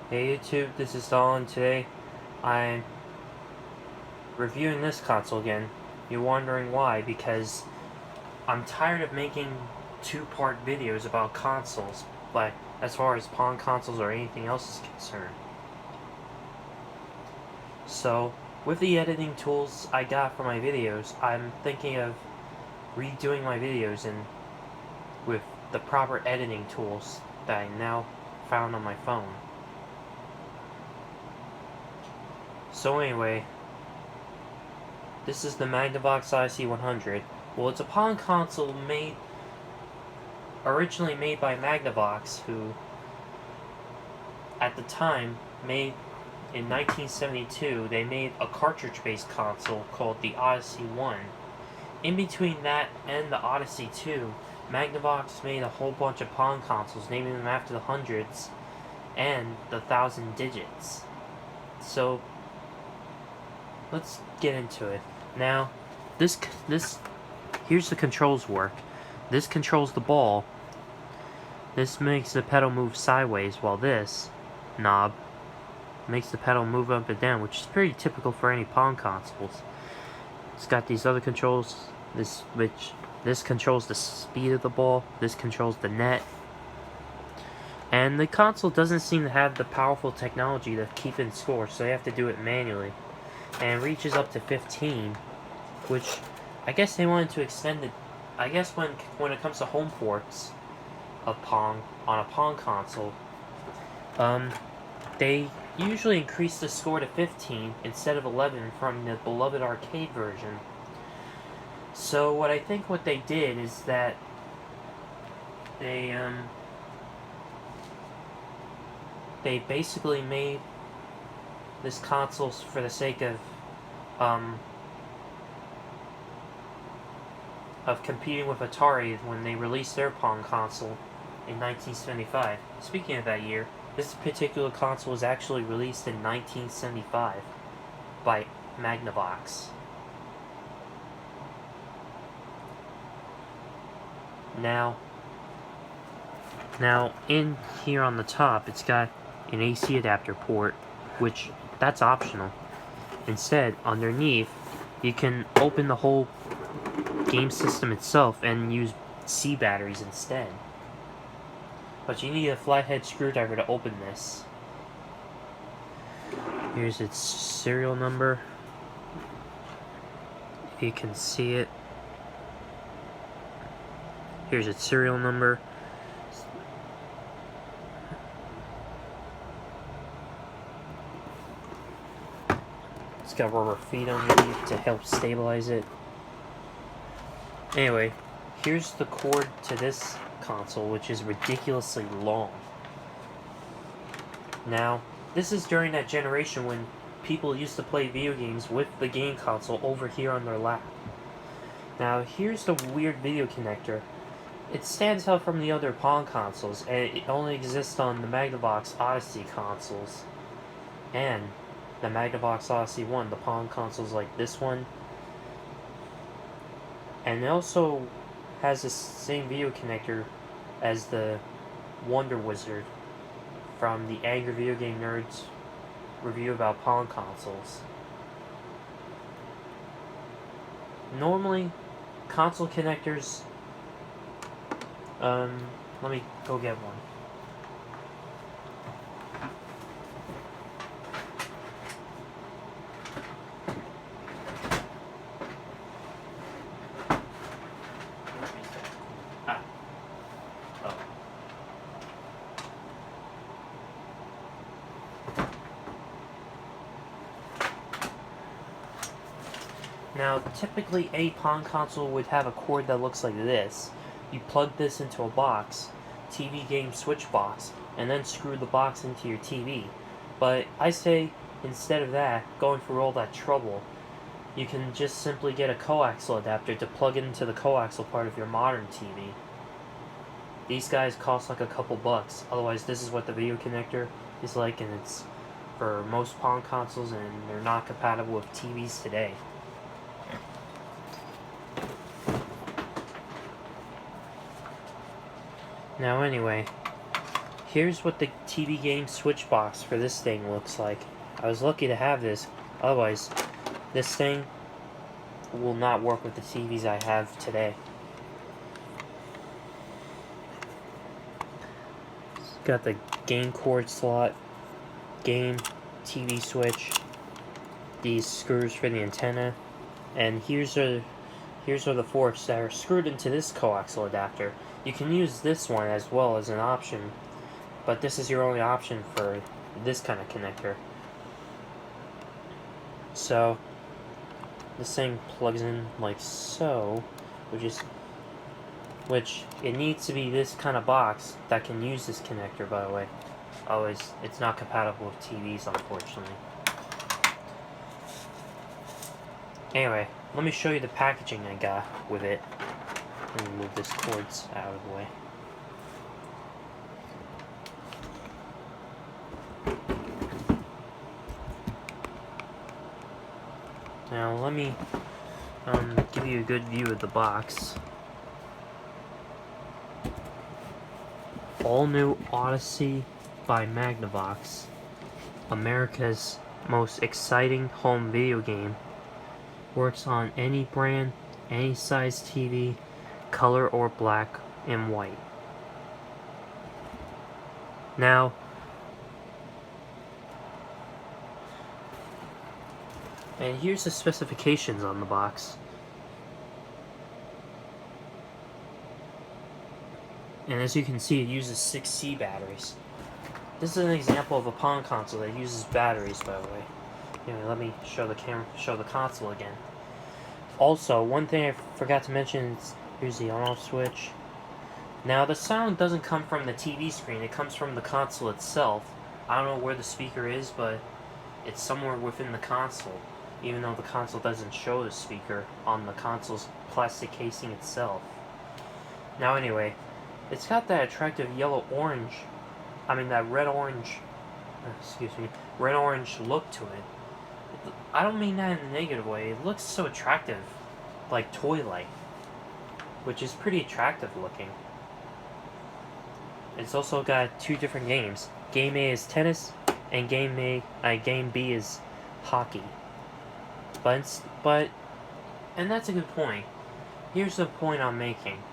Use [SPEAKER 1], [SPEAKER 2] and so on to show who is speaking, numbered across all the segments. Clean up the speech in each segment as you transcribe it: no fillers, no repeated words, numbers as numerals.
[SPEAKER 1] Hey YouTube, this is Dawn. Today I'm reviewing this console again. You're wondering why, because I'm tired of making two-part videos about consoles, like as far as Pong consoles or anything else is concerned. So, with the editing tools I got for my videos, I'm thinking of redoing my videos and with the proper editing tools that I now found on my phone. So anyway, this is the Magnavox Odyssey 100. Well, it's a Pong console originally made by Magnavox, who, at the time, made, in 1972, they made a cartridge-based console called the Odyssey 1. In between that and the Odyssey 2, Magnavox made a whole bunch of Pong consoles, naming them after the hundreds and the 1,000 digits. So, let's get into it. Now, here's the controls work. This controls the ball. This makes the pedal move sideways, while this knob makes the pedal move up and down, which is pretty typical for any Pong consoles. It's got these other controls. This controls the speed of the ball. This controls the net. And the console doesn't seem to have the powerful technology to keep in score, so you have to do it manually. And it reaches up to 15, which I guess they wanted to extend it. I guess when it comes to home ports of Pong on a Pong console, they usually increase the score to 15 instead of 11 from the beloved arcade version. So what they did is that they basically made this console for the sake of competing with Atari when they released their Pong console in 1975. Speaking of that year, this particular console was actually released in 1975 by Magnavox. Now in here on the top, it's got an AC adapter port, which that's optional. Instead, underneath, you can open the whole game system itself and use C batteries instead. But you need a flathead screwdriver to open this. Here's its serial number, if you can see it. Here's its serial number. It's got rubber feet underneath to help stabilize it. Anyway, here's the cord to this console, which is ridiculously long. Now, this is during that generation when people used to play video games with the game console over here on their lap. Now, here's the weird video connector. It stands out from the other Pong consoles, and it only exists on the Magnavox Odyssey consoles and the Magnavox Odyssey 1, the Pong consoles like this one. And it also has the same video connector as the Wonder Wizard from the Angry Video Game Nerds review about Pong consoles. Normally, console connectors, let me go get one. Now, typically a Pong console would have a cord that looks like this. You plug this into a box, TV game switch box, and then screw the box into your TV. But I say, instead of that, going through all that trouble, you can just simply get a coaxial adapter to plug it into the coaxial part of your modern TV. These guys cost like a couple bucks. Otherwise, this is what the video connector is like, and it's for most Pong consoles, and they're not compatible with TVs today. Now anyway, here's what the TV game switch box for this thing looks like. I was lucky to have this, otherwise this thing will not work with the TVs I have today. It's got the game cord slot, game, TV switch, these screws for the antenna, and here's are the forks that are screwed into this coaxial adapter. You can use this one as well as an option, but this is your only option for this kind of connector. So this thing plugs in like so, which it needs to be this kind of box that can use this connector, by the way. Always, it's not compatible with TVs, unfortunately. Anyway, let me show you the packaging I got with it. Let me move this cords out of the way. Now let me give you a good view of the box. All new Odyssey by Magnavox, America's most exciting home video game. Works on any brand, any size TV, color or black and white. Now, and here's the specifications on the box. And as you can see, it uses 6C batteries. This is an example of a pong console that uses batteries, by the way. Anyway, let me show the console again. Also, one thing I forgot to mention is here's the on-off switch. Now, the sound doesn't come from the TV screen, it comes from the console itself. I don't know where the speaker is, but it's somewhere within the console, even though the console doesn't show the speaker on the console's plastic casing itself. Now, anyway, it's got that attractive red-orange look to it. I don't mean that in a negative way. It looks so attractive, like toy-like, which is pretty attractive looking. It's also got two different games. Game A is tennis, and Game B is hockey. But, and that's a good point. Here's the point I'm making.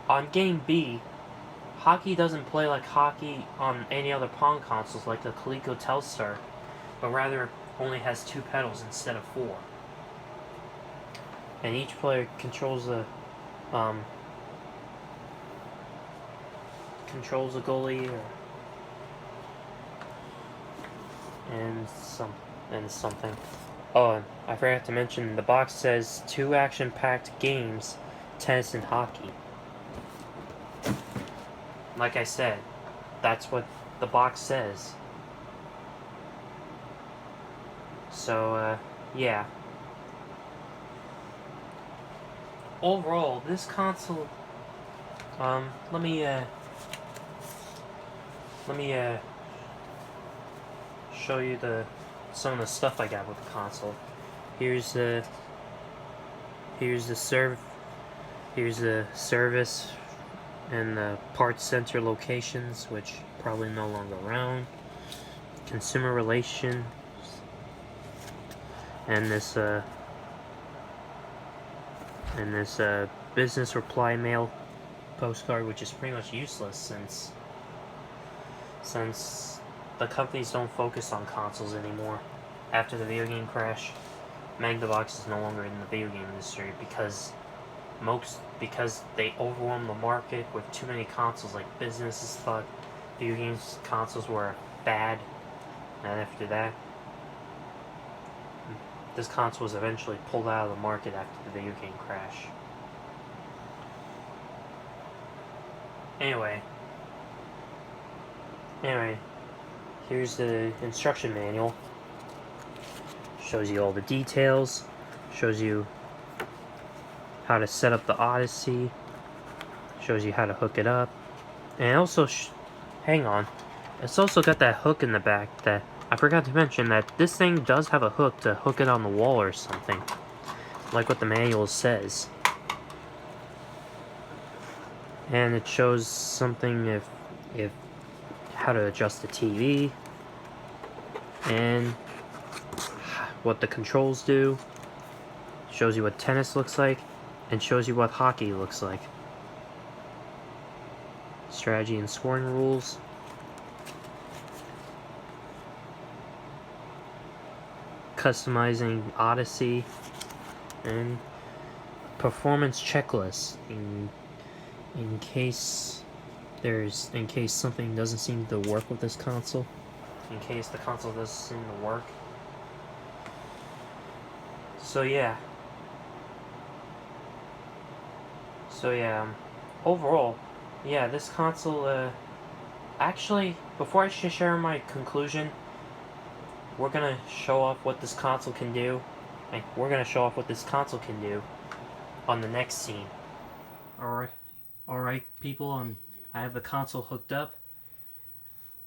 [SPEAKER 1] On Game B, hockey doesn't play like hockey on any other Pong consoles like the Coleco Telstar, but rather only has 2 pedals instead of 4. And each player controls the goalie and something. Oh, and I forgot to mention, the box says 2 action-packed games, tennis and hockey. Like I said, that's what the box says. So, yeah. Overall, this console, let me show you some of the stuff I got with the console. Here's the service and the parts center locations, which probably no longer around. Consumer relations, and this business reply mail postcard, which is pretty much useless since the companies don't focus on consoles anymore. After the video game crash, Magnavox is no longer in the video game industry because they overwhelmed the market with too many consoles. Like, businesses thought video games consoles were bad, and after that, this console was eventually pulled out of the market after the video game crash. Anyway, here's the instruction manual. Shows you all the details, shows you how to set up the Odyssey, shows you how to hook it up, and also, hang on, it's also got that hook in the back that I forgot to mention, that this thing does have a hook to hook it on the wall or something, like what the manual says. And it shows something how to adjust the TV, and what the controls do, shows you what tennis looks like, and shows you what hockey looks like. Strategy and scoring rules. Customizing Odyssey, and performance checklists in case something doesn't seem to work with this console. In case the console doesn't seem to work. So yeah. Overall, yeah, this console, actually, before I share my conclusion, we're gonna show off what this console can do. We're gonna show off what this console can do on the next scene. Alright, people, I have the console hooked up.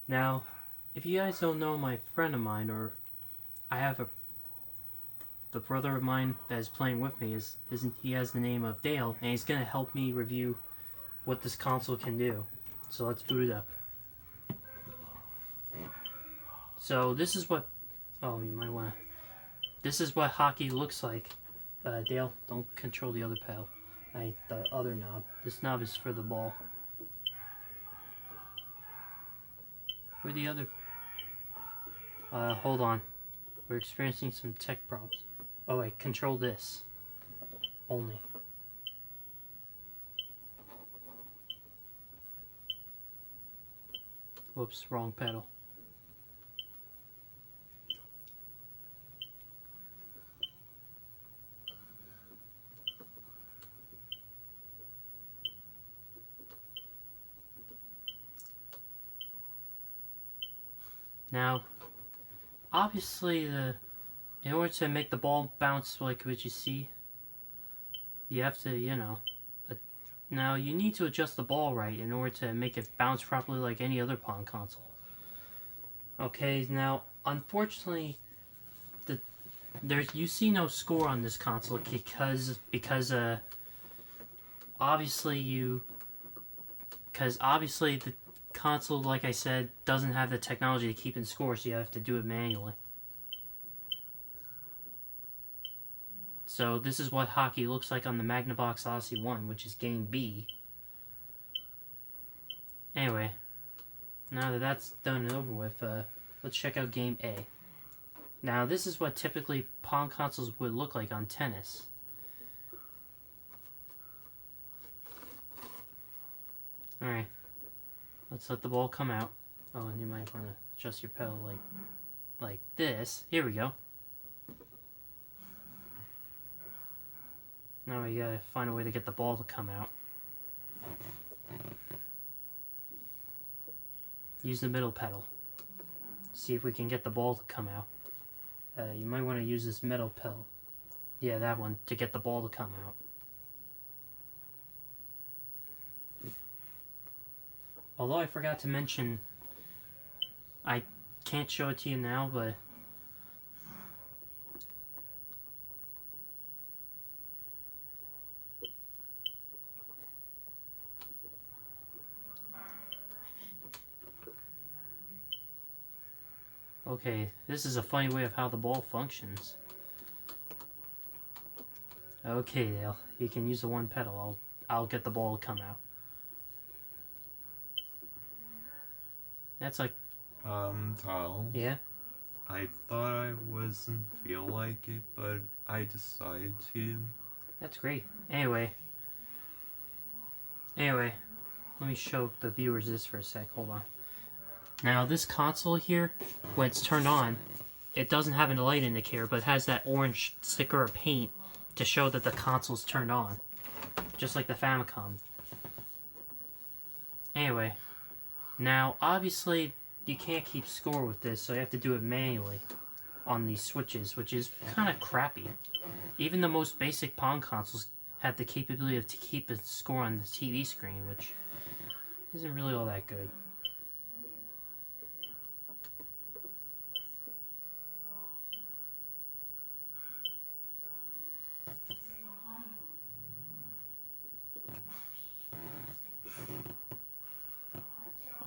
[SPEAKER 1] Now, if you guys don't know my friend of mine, or I have the brother of mine that is playing with me, he has the name of Dale, and he's gonna help me review what this console can do. So let's boot it up. So this is what, this is what hockey looks like. Dale, don't control the other pedal. The other knob. This knob is for the ball. Where the other... hold on. We're experiencing some tech problems. Oh wait, control this. Only. Whoops, wrong pedal. Now, obviously, in order to make the ball bounce like what you see, you have to, now you need to adjust the ball right in order to make it bounce properly like any other Pong console. Okay, now, unfortunately, you see no score on this console because obviously the console, like I said, doesn't have the technology to keep in score, so you have to do it manually. So this is what hockey looks like on the Magnavox Odyssey 1, which is game B. Anyway, now that that's done and over with, let's check out game A. Now this is what typically Pong consoles would look like on tennis. Alright, let's let the ball come out. Oh, and you might want to adjust your pedal like this. Here we go. Now we gotta find a way to get the ball to come out. Use the middle pedal. See if we can get the ball to come out. You might want to use this middle pedal. Yeah, that one, to get the ball to come out. Although I forgot to mention, I can't show it to you now, but okay, this is a funny way of how the ball functions. Okay, Dale, you can use the one pedal. I'll get the ball to come out. That's like...
[SPEAKER 2] Tal.
[SPEAKER 1] Yeah?
[SPEAKER 2] I thought I wasn't feel like it, but I decided to.
[SPEAKER 1] That's great. Anyway, let me show the viewers this for a sec. Hold on. Now, this console here, when it's turned on, it doesn't have a light indicator, but it has that orange sticker or paint to show that the console's turned on. Just like the Famicom. Anyway, now, obviously, you can't keep score with this, so you have to do it manually on these switches, which is kind of crappy. Even the most basic Pong consoles have the capability to keep a score on the TV screen, which isn't really all that good.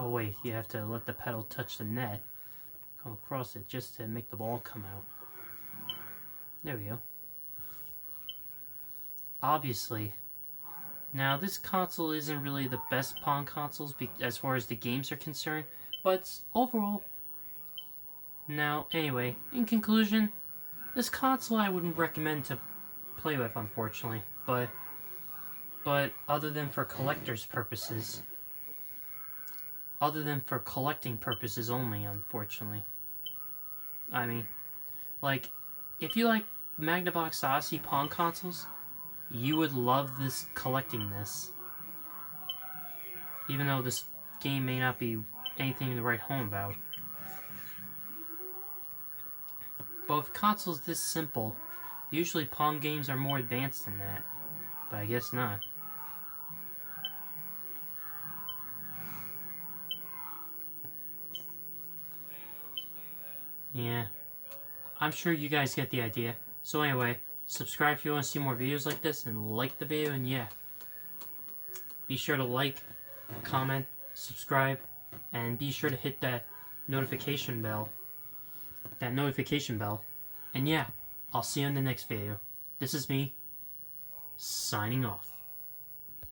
[SPEAKER 1] Oh wait, you have to let the pedal touch the net, come across it just to make the ball come out. There we go. Obviously. Now, this console isn't really the best Pong consoles as far as the games are concerned, but overall... Now, anyway, in conclusion, this console I wouldn't recommend to play with, unfortunately, but other than for collector's purposes, other than for collecting purposes only, unfortunately. I mean, like, if you like Magnavox Odyssey Pong consoles, you would love this, collecting this. Even though this game may not be anything to write home about. But with consoles this simple, usually Pong games are more advanced than that. But I guess not. Yeah. I'm sure you guys get the idea. So anyway, subscribe if you want to see more videos like this, and like the video, and yeah. Be sure to like, comment, subscribe, and be sure to hit that notification bell. And yeah, I'll see you in the next video. This is me, signing off.